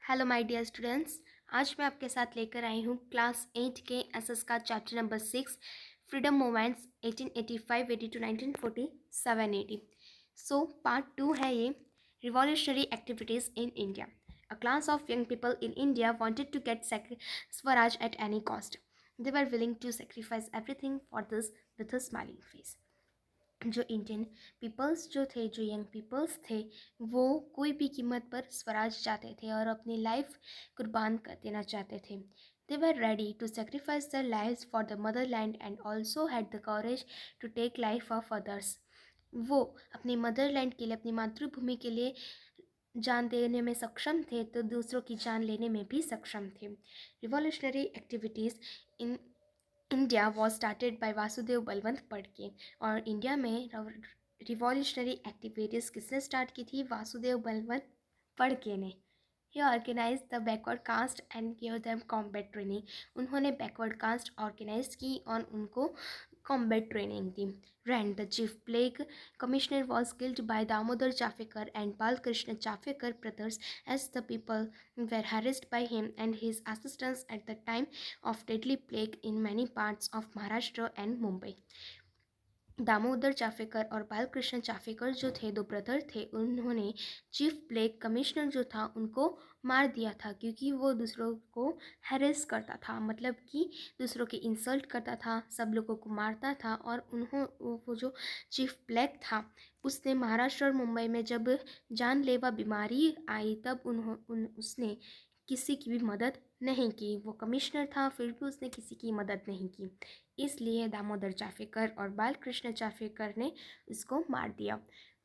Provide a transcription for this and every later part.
Hello my dear students. आज मैं आपके साथ लेकर आई हूँ क्लास 8 के एसएस का chapter number 6 freedom movements 1885-80 to 1947 80। So part 2 है ये, revolutionary activities in India. A class of young people in India wanted to get swaraj at any cost. They were willing to sacrifice everything for this with a smiling face. जो Indian peoples जो थे, जो young peoples थे, वो कोई भी कीमत पर स्वराज चाहते थे और अपनी लाइफ कुर्बान कर देना चाहते थे. They were ready to sacrifice their lives for the motherland and also had the courage to take life of others. वो अपनी मदरलैंड के लिए, अपनी मातृभूमि के लिए जान देने में सक्षम थे तो दूसरों की जान लेने में भी सक्षम थे. Revolutionary activities in India was started by Vasudev Balwant Phadke. और इंडिया में रिवॉल्यूशनरी एक्टिविटीज़ किसने स्टार्ट की थी? वासुदेव बलवंत फडके ने. He organise the backward caste and give them combat training. उन्होंने बैकवर्ड कास्ट ऑर्गेनाइज की और उनको कॉम्बैट ट्रेनिंग दी. Rand the chief plague commissioner was killed by Damodar Chapekar and Balkrishna Chapekar brothers as the people were harassed by him and his assistants at the time of deadly plague in many parts of Maharashtra and Mumbai. Damodar Chapekar और बालकृष्ण चाफेकर जो थे, दो brother थे. उन्होंने chief plague commissioner जो था उनको मार दिया था क्योंकि वो दूसरों को हैरेस करता था, मतलब कि दूसरों की इंसल्ट करता था, सब लोगों को मारता था. और वो जो चीफ प्लेग था उसने महाराष्ट्र और मुंबई में जब जानलेवा बीमारी आई तब उसने किसी की भी मदद नहीं की. वो कमिश्नर था फिर भी उसने किसी की मदद नहीं की. इसलिए दामोदर चाफेकर और बालकृष्ण चाफेकर ने इसको मार दिया.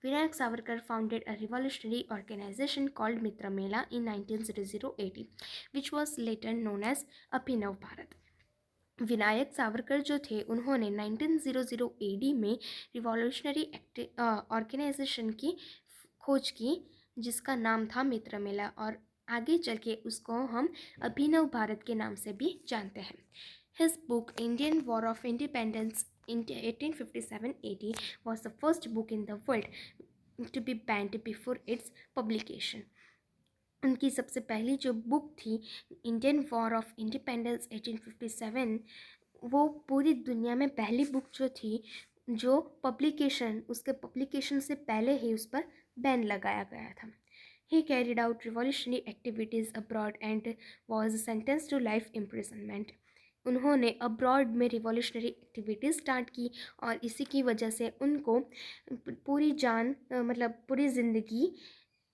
Vinayak Savarkar founded a revolutionary organisation called Mitra Mela in 1900 which was later known as Abhinav Bharat. Vinayak Savarkar जो थे उन्होंने 1900 AD में रिवॉल्यूशनरी ऑर्गेनाइजेशन की खोज की जिसका नाम था मित्र मेला, और आगे चल के उसको हम अभिनव भारत के नाम से भी जानते हैं. His book Indian War of Independence in 1857-80 was the first book in the world to be banned before its publication. उनकी सबसे पहली जो बुक थी इंडियन वॉर ऑफ इंडिपेंडेंस 1857, वो पूरी दुनिया में पहली बुक जो थी जो उसके पब्लिकेशन से पहले ही उस पर बैन लगाया गया था. He carried out revolutionary activities abroad and was sentenced to life imprisonment. उन्होंने अब्रॉड में रिवॉल्यूशनरी एक्टिविटीज़ स्टार्ट की और इसी की वजह से उनको पूरी पूरी ज़िंदगी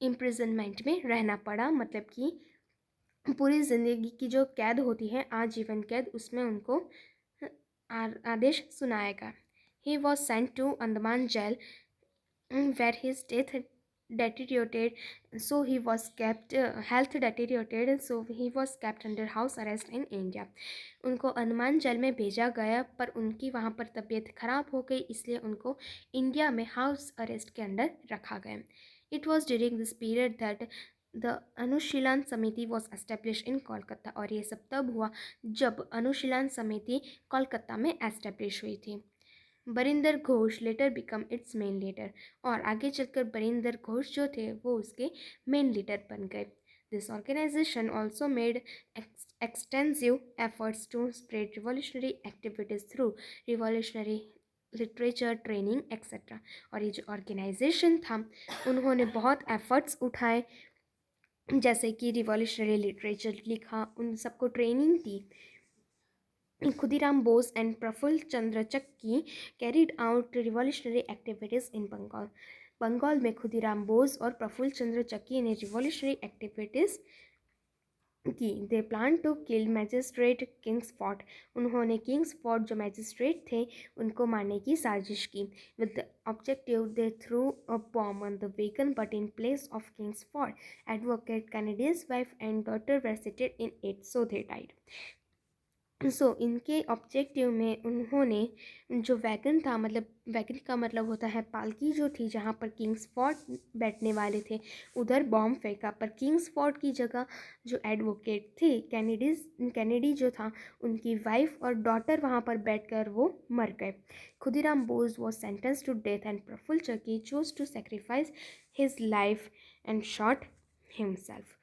इम्प्रिजनमेंट में रहना पड़ा. मतलब कि पूरी ज़िंदगी की जो कैद होती है, आजीवन कैद, उसमें उनको आदेश सुनाएगा. He was sent to Andaman jail where his deteriorated so he was kept health deteriorated so he was kept under house arrest in India. उनको अंडमान जेल में भेजा गया पर उनकी वहाँ पर तबीयत ख़राब हो गई, इसलिए उनको इंडिया में हाउस अरेस्ट के अंडर रखा गया. It was during this period that the Anushilan Samiti was establish in Kolkata. और ये सब तब हुआ जब अनुशीलन समिति कोलकाता में एस्टेब्लिश हुई थी. Barinder Ghosh letter become it's main leader. और आगे चलकर बरिंदर घोष जो थे वो उसके मेन लीडर बन गए. This organisation also made extensive efforts to spread revolutionary activities through revolutionary literature training etcetera. और ये जो ऑर्गेनाइजेशन था उन्होंने बहुत एफर्ट्स उठाए, जैसे कि रिवॉल्यूशनरी लिटरेचर लिखा, उन सबको ट्रेनिंग दी. Khudiram Bose and Prafulla Chandra Chaki carried out revolutionary activities in Bengal. Bengal में खुदीराम बोस और प्रफुल्ल चंद्र चक्की ने रिवॉल्यूशनरी एक्टिविटीज़ की. They plan to kill magistrate Kingsford. उन्होंने किंग्स फोर्ट जो मैजिस्ट्रेट थे उनको मारने की साजिश की. With the objective they through a bomb on the wagon but in place of Kingsford advocate Kennedy's wife and daughter were seated in it so they died. इनके objective में उन्होंने जो वैगन था, मतलब वैगन का मतलब होता है पालकी जो थी जहाँ पर किंग्स फोर्ट बैठने वाले थे, उधर बॉम्ब फेंका. पर किंग्स फोर्ट की जगह जो एडवोकेट थे कैनेडी जो था, उनकी वाइफ और डॉटर वहाँ पर बैठकर वो मर गए. Khudiram Bose was sentence to death and Prafulla Chaki chose to sacrifice his life and shot himself.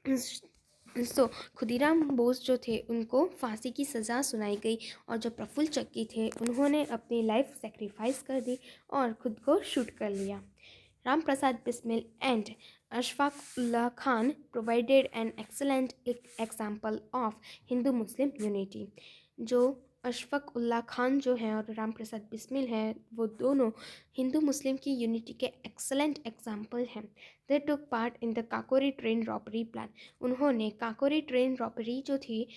So Khudiram Bose जो थे उनको फांसी की सज़ा सुनाई गई और जो प्रफुल्ल चक्की थे उन्होंने अपनी लाइफ सेक्रीफाइस कर दी और खुद को शूट कर लिया। Ram Prasad Bismil and Ashfaq Ulla Khan provided an excellent example of Hindu Muslim unity. जो अशफाक उल्ला खान जो हैं और राम प्रसाद बिस्मिल हैं वो दोनों हिंदू मुस्लिम की यूनिटी के एक्सलेंट एग्जाम्पल हैं। They took part in the Kakori train robbery plan. उन्होंने काकोरी ट्रेन रॉबरी जो थी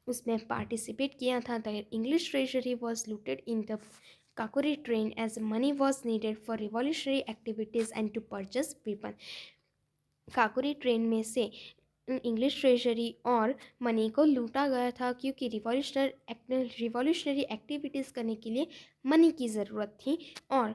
उसमें पार्टिसिपेट किया था। The English treasury was looted in the Kakori train as money was needed for revolutionary activities and to purchase weapon. Kakori train में से English treasury और money को लूटा गया था क्योंकि रिवॉल्यूशनरी एक्टिविटीज़ करने के लिए मनी की ज़रूरत थी और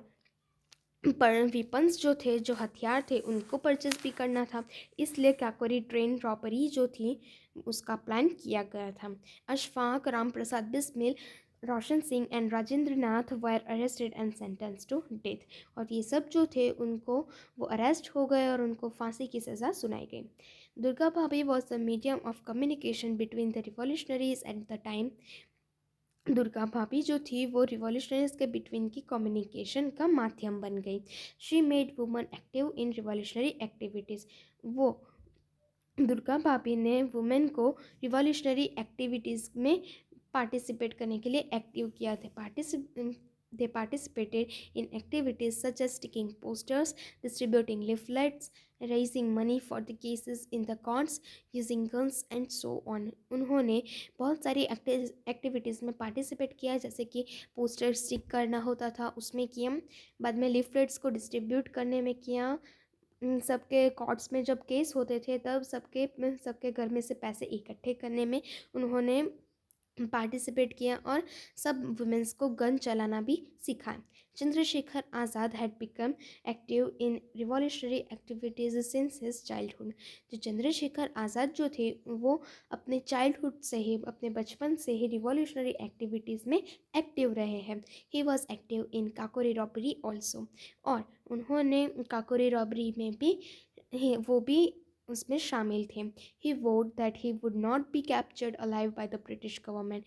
पर वेपन्स जो थे, जो हथियार थे, उनको परचेस भी करना था। इसलिए काकोरी ट्रेन रॉबरी जो थी उसका प्लान किया गया था। Ashfaq, Ram Prasad Bismil, Roshan Singh and Rajendra Nath were arrested and sentence to death. और ये सब जो थे उनको वो अरेस्ट हो गए और उनको फांसी की सज़ा सुनाई गई। दुर्गा भाभी was the medium of communication between the revolutionaries at the time. Durga भाभी जो थी वो रिवॉल्यूशनरीज के बिटवीन की कम्युनिकेशन का माध्यम बन गई। She made woman active in revolutionary activities. वो दुर्गा भाभी ने वुमेन को रिवॉल्यूशनरी एक्टिविटीज़ में पार्टिसिपेट करने के लिए एक्टिव किया था। They participated in activities such as sticking posters, distributing leaflets, raising money for the cases in the courts, using guns and so on. उन्होंने बहुत सारी एक्टिविटीज़ में पार्टिसिपेट किया, जैसे कि पोस्टर स्टिक करना होता था उसमें किया, बाद में लीफलेट्स को डिस्ट्रीब्यूट करने में किया, सबके कोर्ट्स में जब केस होते थे तब सबके घर में से पैसे इकट्ठे करने में उन्होंने पार्टिसिपेट किया और सब वुमेंस को गन चलाना भी सिखाया। Chandrashekhar Azad had become active in revolutionary activities since his childhood. जो चंद्रशेखर आज़ाद जो थे वो अपने चाइल्डहुड से ही, अपने बचपन से ही रिवॉल्यूशनरी एक्टिविटीज़ में एक्टिव रहे हैं। He was active in Kakori robbery also. और उन्होंने काकोरी रॉबरी में भी वो भी उसमें शामिल थे। He vowed that he would not be captured alive by the British government.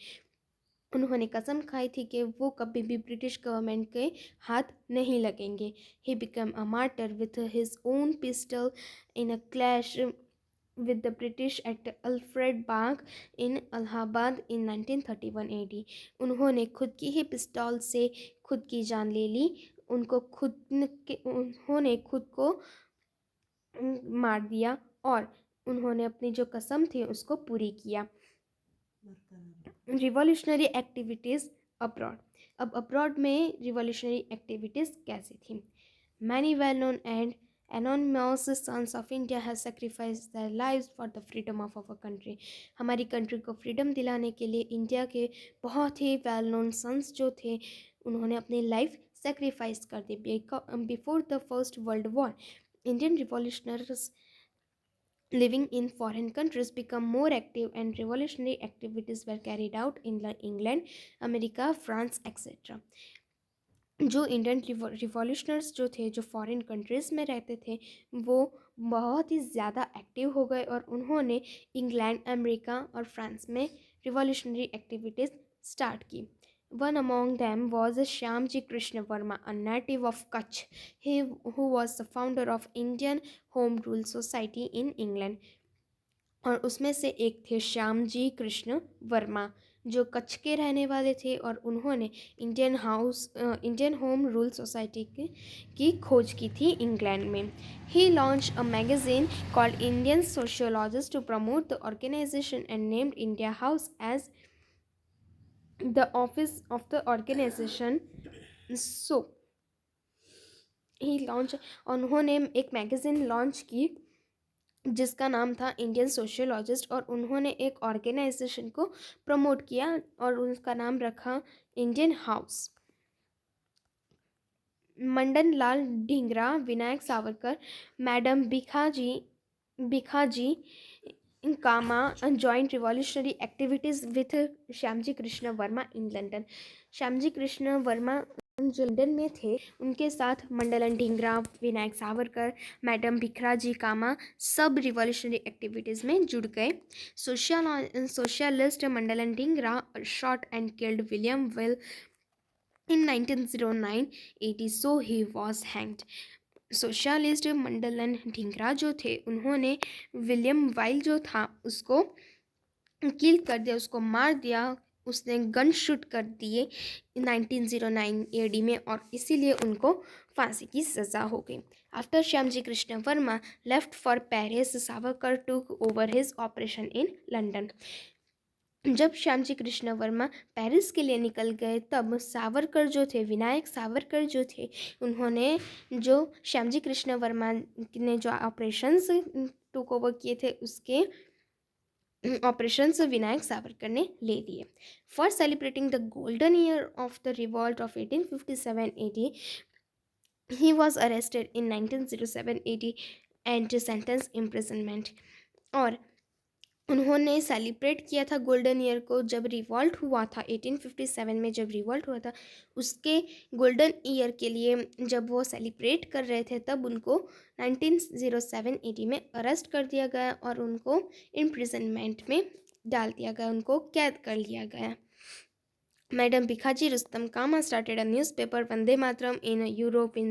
उन्होंने कसम खाई थी कि वो कभी भी ब्रिटिश गवर्नमेंट के हाथ नहीं लगेंगे। He become a martyr with his own pistol in a clash with the British at Alfred Bagh in Allahabad in 1931 AD। उन्होंने खुद की ही पिस्तौल से खुद की जान ले ली। उन्होंने खुद को मार दिया और उन्होंने अपनी जो कसम थी उसको पूरी किया। Revolutionary activities abroad. अब अब्रॉड में रिवॉल्यूशनरी एक्टिविटीज़ कैसी थी? Many well known and anonymous sons of India has sacrificed their lives for the freedom of our country। हमारी कंट्री को फ्रीडम दिलाने के लिए इंडिया के बहुत ही वेल नोन सन्स जो थे उन्होंने अपनी लाइफ सेक्रीफाइस कर दी। Before the first world war Indian revolutionaries living in foreign countries become more active and revolutionary activities were carried out in England, America, France, etc। जो Indian रिवॉल्यूशनर्स जो थे, जो फॉरेन कंट्रीज़ में रहते थे, वो बहुत ही ज़्यादा एक्टिव हो गए और उन्होंने इंग्लैंड, अमेरिका और फ्रांस में रिवॉल्यूशनरी एक्टिविटीज़ स्टार्ट की। One among them was Shyamji Krishna Verma, a native of Kutch, who was the founder of Indian Home Rule Society in England। और उसमें से एक थे श्यामजी कृष्ण वर्मा जो कच्छ के रहने वाले थे और उन्होंने इंडियन होम रूल सोसाइटी की खोज की थी इंग्लैंड में। He launch a magazine called Indian sociologist to promote the organisation and named India House as the office of the organisation. So he launch, उन्होंने एक मैगज़ीन लॉन्च की जिसका नाम था इंडियन सोशियोलॉजिस्ट और उन्होंने एक ऑर्गेनाइजेशन को प्रमोट किया और उसका नाम रखा Indian House. Madan Lal Dhingra, Vinayak Savarkar, madam Bhikaji Cama joint revolutionary activities with Shyamji Krishna Varma in London. Shyamji Krishna Varma जो लंदन में थे उनके साथ मंडलन ढींगरा, विनायक सावरकर, मैडम भिखराजी कामा सब रिवॉल्यूशनरी एक्टिविटीज़ में जुड़ गए। Socialist Madanlal Dhingra shot and killed William Wyllie in 1909-80, so he was hanged. Socialist Madanlal Dhingra जो थे उन्होंने विलियम वाइल जो था उसको किल कर दिया, उसको मार दिया, उसने गन शूट कर दिए 1909 AD में, और इसीलिए उनको फांसी की सज़ा हो गई। After Shyamji Krishna Verma left for Paris, Savarkar took over his operation in London. जब श्यामजी कृष्ण वर्मा पेरिस के लिए निकल गए तब सावरकर जो थे, विनायक सावरकर जो थे, उन्होंने जो श्यामजी कृष्ण वर्मा ने जो ऑपरेशंस टुक ओवर किए थे उसके ऑपरेशंस विनायक सावरकर ने ले लिए। For celebrating the golden year of the revolt of 1857 AD, he was arrested in 1907 AD and sentenced imprisonment। और उन्होंने सेलिब्रेट किया था गोल्डन ईयर को जब रिवॉल्ट हुआ था 1857 में, जब रिवॉल्ट हुआ था उसके गोल्डन ईयर के लिए जब वो सेलिब्रेट कर रहे थे तब उनको 1907 AD में अरेस्ट कर दिया गया और उनको इम्प्रिजनमेंट में डाल दिया गया, उनको कैद कर लिया गया। Madam Bhikaji Rustam Cama started a newspaper Vande Mataram in Europe in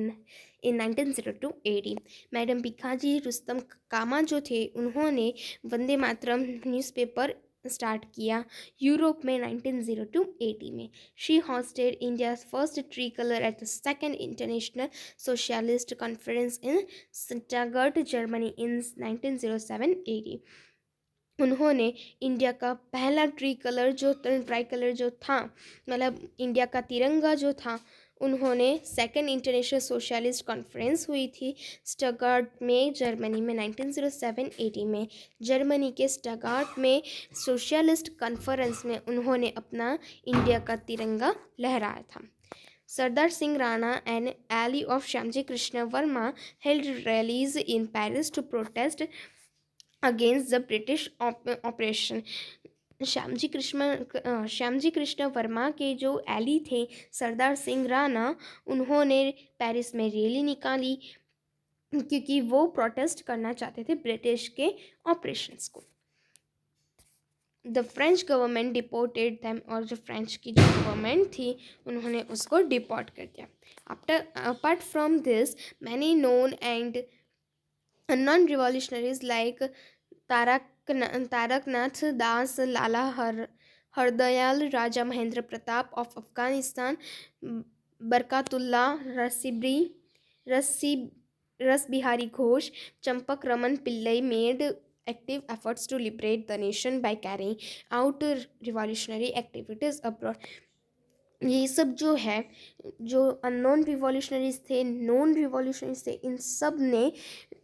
1902 AD। Madam Bhikaji Rustam Cama जो थे उन्होंने वंदे मातरम न्यूज़पेपर स्टार्ट किया यूरोप में 1902 AD में। She hosted India's first tricolor at the second international socialist conference in Stuttgart, Germany in 1907 AD। उन्होंने इंडिया का पहला ट्राई कलर जो था, मतलब इंडिया का तिरंगा जो था, उन्होंने सेकेंड इंटरनेशनल सोशलिस्ट कॉन्फ्रेंस हुई थी स्टटगार्ट में, जर्मनी में 1907 AD में। जर्मनी के स्टटगार्ट में सोशलिस्ट कॉन्फ्रेंस में उन्होंने अपना इंडिया का तिरंगा लहराया था। Sardar Singh Rana and ally of Shyamji Krishna Varma held rallies in Paris to protest against the British operation. Shyamji Krishna Varma के जो एली थे सरदार सिंह राणा, उन्होंने पेरिस में रैली निकाली क्योंकि वो प्रोटेस्ट करना चाहते थे ब्रिटिश के ऑपरेशंस को। The French government deported them, और जो फ्रेंच की जो गवर्नमेंट थी उन्होंने उसको डिपोर्ट कर दिया। Apart from this many known and non revolutionaries like Taraknath Das, Lala Hardayal, Raja Mahendra Pratap of Afghanistan, Barkatullah Rasbihari Ghosh, Champak Raman Pillai made active efforts to liberate the nation by carrying out revolutionary activities abroad। ये सब जो है, जो अननोन रिवॉल्यूशनरीज थे, नॉन रिवॉल्यूशनरीज थे, इन सब ने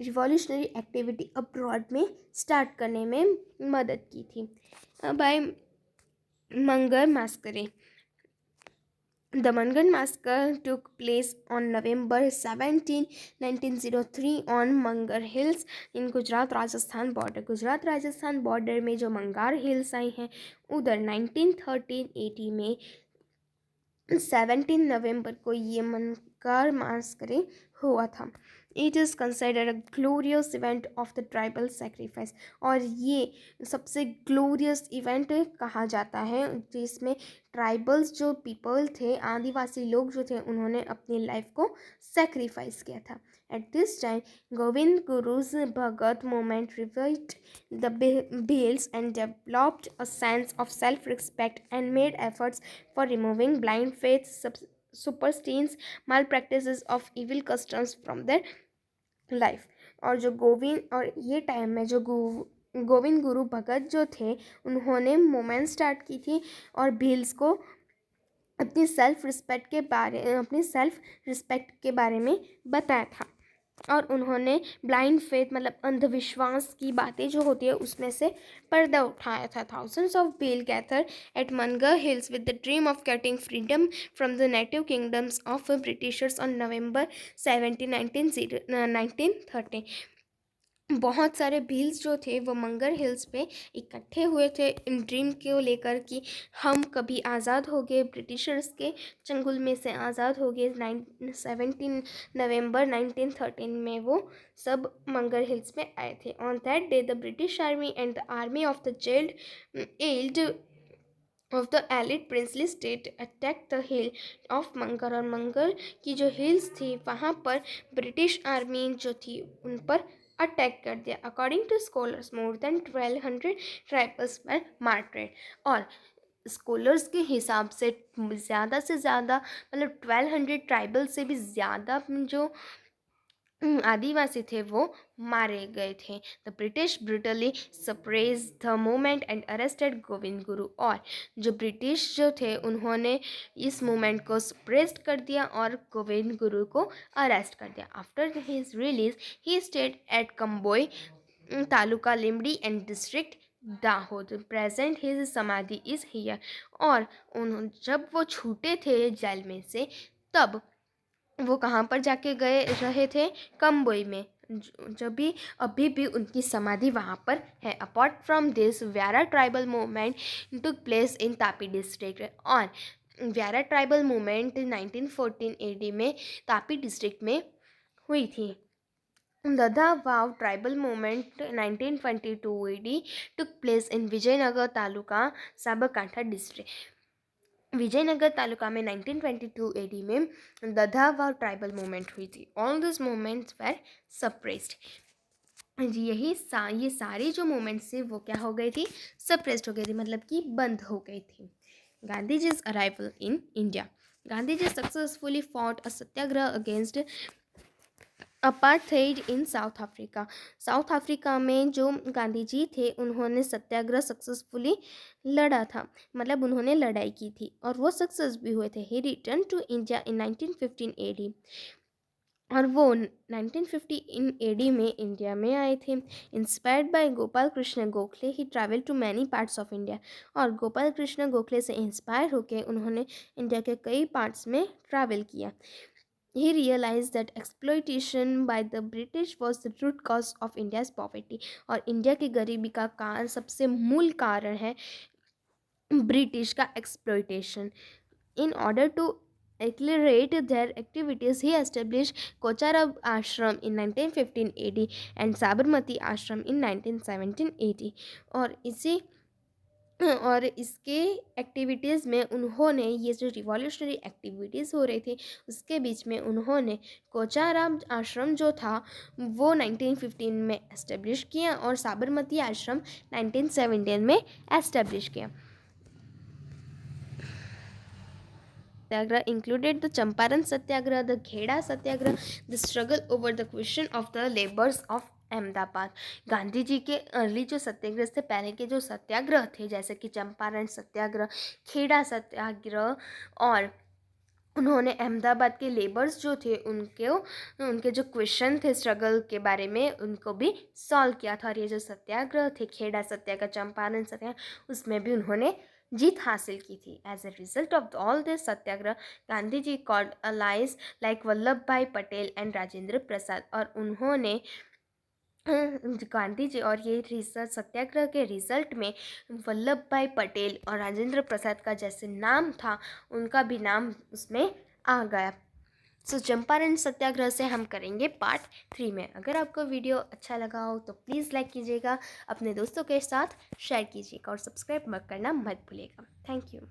रिवॉल्यूशनरी एक्टिविटी अब्रॉड में स्टार्ट करने में मदद की थी। By Mangarh massacre. The Mangan Massacre took place on November 17, 1903 on Mangar Hills in Gujarat Rajasthan border. Gujarat Rajasthan border में जो मंगार हिल्स आई हैं उधर 1913 AD में 17 नवंबर को ये मंगार मास्करे हुआ था। It is considered a glorious event of the tribal sacrifice, और ये सबसे ग्लोरियस इवेंट कहा जाता है जिसमें ट्राइबल्स जो पीपल थे, आदिवासी लोग जो थे, उन्होंने अपनी लाइफ को सेक्रीफाइस किया था। At this time Govind Guru's Bhagat movement revived the Bhils and developed a sense of self-respect and made efforts for removing blind faith, superstitions, malpractices of evil customs from their life। और जो ये टाइम में जो गोविंद गुरु भगत जो थे उन्होंने मूवमेंट स्टार्ट की थी और भील्स को अपनी सेल्फ रिस्पेक्ट के बारे में बताया था, और उन्होंने ब्लाइंड फेथ मतलब अंधविश्वास की बातें जो होती है उसमें से पर्दा उठाया था। Thousands of Bhil gather at Mangarh hills with the dream of getting freedom from the native kingdoms of Britishers on November 17, 1930। बहुत सारे भील्स जो थे वो मंगर हिल्स पे इकट्ठे हुए थे इन ड्रीम को लेकर कि हम कभी आज़ाद हो गए, ब्रिटिशर्स के चंगुल में से आज़ाद हो गए। 17 नवंबर 1913 में वो सब मंगर हिल्स में आए थे। On that day the British army and the army of the allied of the allied princely state attack the hill of Mangarh. और मंगर की जो हिल्स थी वहाँ पर ब्रिटिश आर्मी जो थी उन पर अटैक कर दिया। According to scholars more than 1200 tribals were martyred. और स्कॉलर्स के हिसाब से ज़्यादा से ज़्यादा मतलब 1200 ट्राइबल से भी ज़्यादा जो आदिवासी थे वो मारे गए थे। The British brutally suppress the movement and arrested Govind Guru. और जो ब्रिटिश जो थे उन्होंने इस मूवमेंट को सप्रेस्ड कर दिया और गोविंद गुरु को अरेस्ट कर दिया। After his release he stayed at Kamboi taluka Limdi and district Dahod. Present his samadhi is here. और जब वो छूटे थे जेल में से तब वो कहाँ पर जाके गए रहे थे? कंबोई में। जब भी अभी भी उनकी समाधि वहाँ पर है। Apart from this Vyara tribal movement took place in Tapi district. और व्यारा ट्राइबल मूवमेंट 1914 AD में तापी डिस्ट्रिक्ट में हुई थी। Dadhvav tribal movement 1922 AD took place in Vijaynagar taluka Sabarkantha district. Vijaynagar taluka में 1922 AD में दधावा ट्राइबल मूवमेंट हुई थी। All this movements were suppressed. ये सारी जो मूवमेंट्स थी वो क्या हो गई थी? सप्रेस्ड हो गई थी, मतलब कि बंद हो गई थी। Gandhi ji's arrival in India. Gandhi ji successfully fought a satyagraha against apartheid in South Africa. South Africa में जो गांधी जी थे उन्होंने सत्याग्रह सक्सेसफुली लड़ा था, मतलब उन्होंने लड़ाई की थी और वो सक्सेस भी हुए थे। He return to India in 1915 AD। और वो 1950 इन AD में इंडिया में आए थे। Inspired by Gopal Krishna Gokhale he travel to many parts of India. और गोपाल कृष्ण गोखले से इंस्पायर होकर उन्होंने इंडिया के कई पार्ट्स में ट्रैवल किया। He realized that exploitation by the British was the root cause of India's poverty। और इंडिया की गरीबी का कारण सबसे मूल कारण है ब्रिटिश का exploitation. In order to accelerate their activities, he established Kochara Ashram in 1915 AD and Sabarmati Ashram in 1917 AD। और इसके एक्टिविटीज़ में उन्होंने ये जो रिवॉल्यूशनरी एक्टिविटीज़ हो रही थी उसके बीच में उन्होंने कोचाराम आश्रम जो था वो 1915 में एस्टेब्लिश किया और साबरमती आश्रम 1917 में एस्टेब्लिश किया। सत्याग्रह included the Champaran Satyagraha, the Kheda Satyagraha, the struggle over the question of the labours of Ahmedabad. Gandhi ji के अर्ली जो सत्याग्रह से पहले के जो सत्याग्रह थे जैसे कि चंपारण सत्याग्रह, खेड़ा सत्याग्रह, और उन्होंने अहमदाबाद के लेबर्स जो थे उनके जो क्वेश्चन थे स्ट्रगल के बारे में उनको भी सॉल्व किया था। और ये जो सत्याग्रह थे खेड़ा सत्याग्रह, चंपारण सत्याग्रह, उसमें भी उन्होंने जीत हासिल की थी। As a result of all this satyagraha Gandhi ji called allies like Vallabh Bhai Patel and Rajendra Prasad. और उन्होंने गांधी जी और ये रिसर्च सत्याग्रह के रिजल्ट में वल्लभ भाई पटेल और राजेंद्र प्रसाद का जैसे नाम था उनका भी नाम उसमें आ गया। सो चंपारण सत्याग्रह से हम करेंगे पार्ट 3 में। अगर आपको वीडियो अच्छा लगा हो तो प्लीज़ लाइक कीजिएगा, अपने दोस्तों के साथ शेयर कीजिएगा और सब्सक्राइब करना मत भूलिएगा। Thank you.